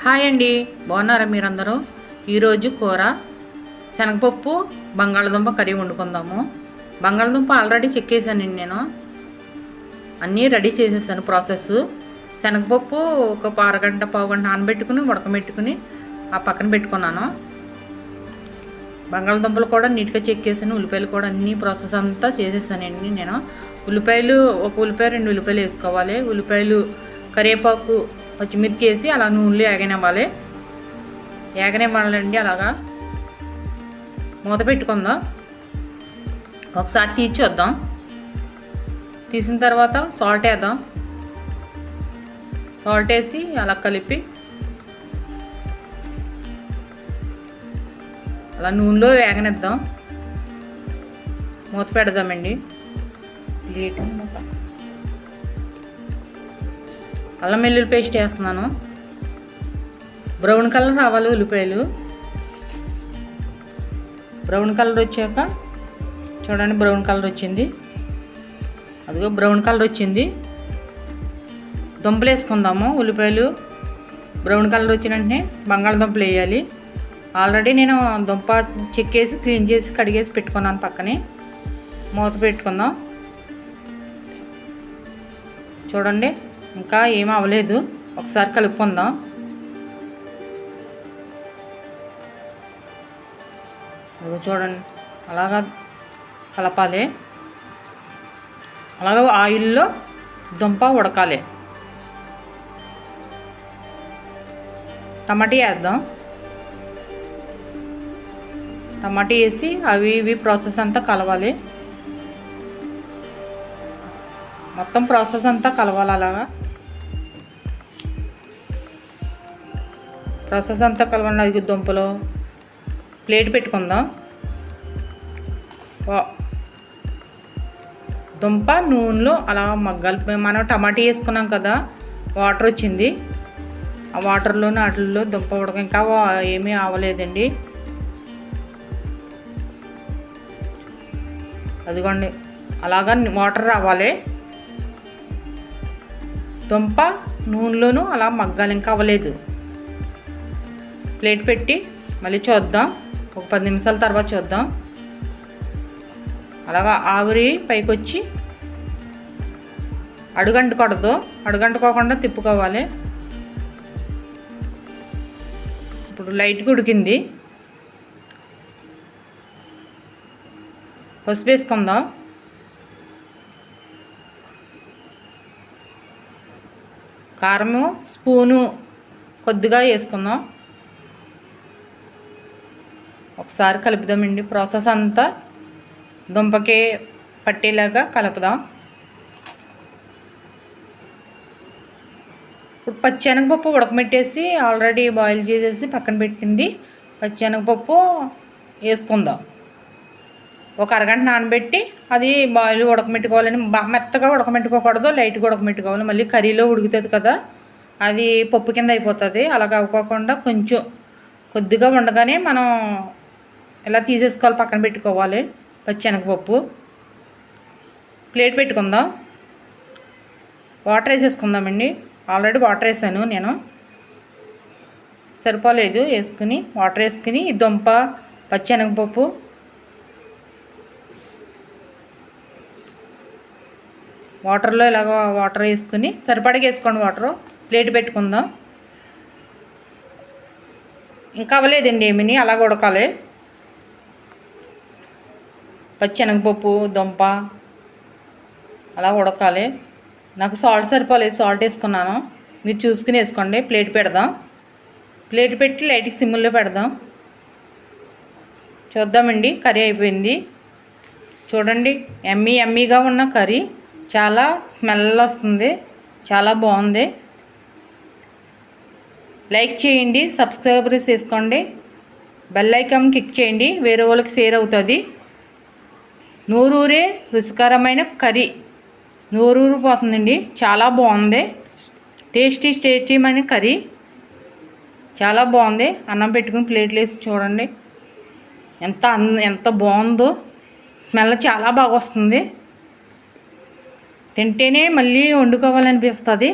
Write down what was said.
Hi అండి, బాగున్నారా మీరందరూ? ఈరోజు కూర శనగపప్పు బంగాళదుంప కర్రీ వండుకుందాము. బంగాళదుంప ఆల్రెడీ చెక్కేసానండి, నేను అన్నీ రెడీ చేసేసాను ప్రాసెస్. శనగపప్పు ఒక అరగంట పావుగంట నానబెట్టుకుని ఉడకబెట్టుకుని ఆ పక్కన పెట్టుకున్నాను. బంగాళదుంపలు కూడా నీట్గా చెక్కేసాను. ఉల్లిపాయలు కూడా అన్ని ప్రాసెస్ అంతా చేసేసానండి నేను. ఉల్లిపాయలు ఒక ఉల్లిపాయ 2 ఉల్లిపాయలు వేసుకోవాలి. ఉల్లిపాయలు, కరివేపాకు, పచ్చిమిర్చి వేసి అలా నూనెలో ఏగనివ్వాలండి. అలాగా మూత పెట్టుకుందాం. ఒకసారి తీసి చూద్దాం. తీసిన తర్వాత సాల్ట్ వేద్దాం. సాల్ట్ వేసి అలా కలిపి అలా నూనెలో వేగనిద్దాం. మూత పెడదామండి. ప్లేట్ మూత. అల్లం వెల్లుల్లి పేస్ట్ వేస్తున్నాను. బ్రౌన్ కలర్ రావాలి ఉల్లిపాయలు. బ్రౌన్ కలర్ వచ్చాక చూడండి, బ్రౌన్ కలర్ వచ్చింది. అదిగో బ్రౌన్ కలర్ వచ్చింది. దుంపలు వేసుకుందాము. ఉల్లిపాయలు బ్రౌన్ కలర్ వచ్చిన వెంటనే బంగాళదుంపలు వేయాలి. ఆల్రెడీ నేను దుంప చెక్కేసి క్లీన్ చేసి కడిగేసి పెట్టుకున్నాను పక్కనే. మూత పెట్టుకుందాం. చూడండి, ఇంకా ఏం అవ్వలేదు. ఒకసారి కలుపుకుందాం. చూడండి, అలాగా కలపాలి. అలాగా ఆయిల్లో దుంప ఉడకాలి. టమాటా వేద్దాం. టమాటా వేసి అవి ఇవి ప్రాసెస్ అంతా కలవాలి. మొత్తం ప్రాసెస్ అంతా కలవాలి. అలాగా ప్రాసెస్ అంతా కలవాలి. అది దుంపలు ప్లేట్ పెట్టుకుందాం. దుంప నూనెలో అలా మగ్గాలి. మనం టమాటా వేసుకున్నాం కదా, వాటర్ వచ్చింది. ఆ వాటర్లో వాటిల్లో దుంప ఉడక ఇంకా ఏమీ అవ్వలేదండి. అదిగోండి, అలాగా వాటర్ రావాలి. దుంప నూనెలోనూ అలా మగ్గాలి. ఇంకా అవ్వలేదు. ప్లేట్ పెట్టి మళ్ళీ చూద్దాం. ఒక 10 నిమిషాల తర్వాత చూద్దాం. అలాగా ఆవిరి పైకి వచ్చి అడుగంటుకూడదు. అడుగంటుకోకుండా తిప్పుకోవాలి. ఇప్పుడు లైట్గా ఉడికింది. పసుపు వేసుకుందాం. కారము స్పూను కొద్దిగా వేసుకుందాం. ఒకసారి కలుపుదామండి. ప్రాసెస్ అంతా దుంపకే పట్టేలాగా కలుపుదాం. ఇప్పుడు పచ్చెనగపప్పు ఉడకబెట్టేసి ఆల్రెడీ బాయిల్ చేసేసి పక్కన పెట్టింది పచ్చెనగపప్పు వేసుకుందాం. ఒక అరగంట నానబెట్టి అది బాయిల్ ఉడకబెట్టుకోవాలని. బాగా మెత్తగా ఉడకబెట్టుకోకూడదు, లైట్గా ఉడకబెట్టుకోవాలి. మళ్ళీ కర్రీలో ఉడుకుతుంది కదా, అది పప్పు కింద అయిపోతుంది. అలాగ అవ్వకుండా కొంచెం కొద్దిగా ఉండగానే మనం ఇలా తీసేసుకోవాలి, పక్కన పెట్టుకోవాలి పచ్చెనగపప్పు. ప్లేట్ పెట్టుకుందాం. వాటర్ వేసేసుకుందామండి. ఆల్రెడీ వాటర్ వేసాను నేను, సరిపోలేదు. వేసుకుని వాటర్ వేసుకుని దుంప పచ్చెనగపప్పు వాటర్లో ఇలాగ వాటర్ వేసుకుని సరిపడగా వేసుకోండి వాటరు. ప్లేట్ పెట్టుకుందాం. ఇంకా అవ్వలేదండి ఏమిని, అలాగ ఉడకాలి. పచ్చెనగపప్పు దుంప అలా ఉడకాలి. నాకు సాల్ట్ సరిపోలేదు, సాల్ట్ వేసుకున్నాను. మీరు చూసుకుని వేసుకోండి. ప్లేట్ పెడదాం. ప్లేట్ పెట్టి లైట్గా సిమ్లో పెడదాం. చూద్దామండి. కర్రీ అయిపోయింది. చూడండి, ఎమ్మీగా ఉన్న కర్రీ. చాలా స్మెల్ వస్తుంది, చాలా బాగుంది. లైక్ చేయండి, సబ్స్క్రైబ్ చేసుకోండి, బెల్ ఐకాన్ క్లిక్ చేయండి. వేరే వాళ్ళకి షేర్ అవుతుంది. నూరూరే రుచికరమైన కర్రీ, నూరూరిపోతుందండి. చాలా బాగుంది. టేస్టీమైన కర్రీ చాలా బాగుంది. అన్నం పెట్టుకుని ప్లేట్లు వేసి చూడండి ఎంత బాగుందో. స్మెల్ చాలా బాగా వస్తుంది. తింటేనే మళ్ళీ వండుకోవాలనిపిస్తుంది.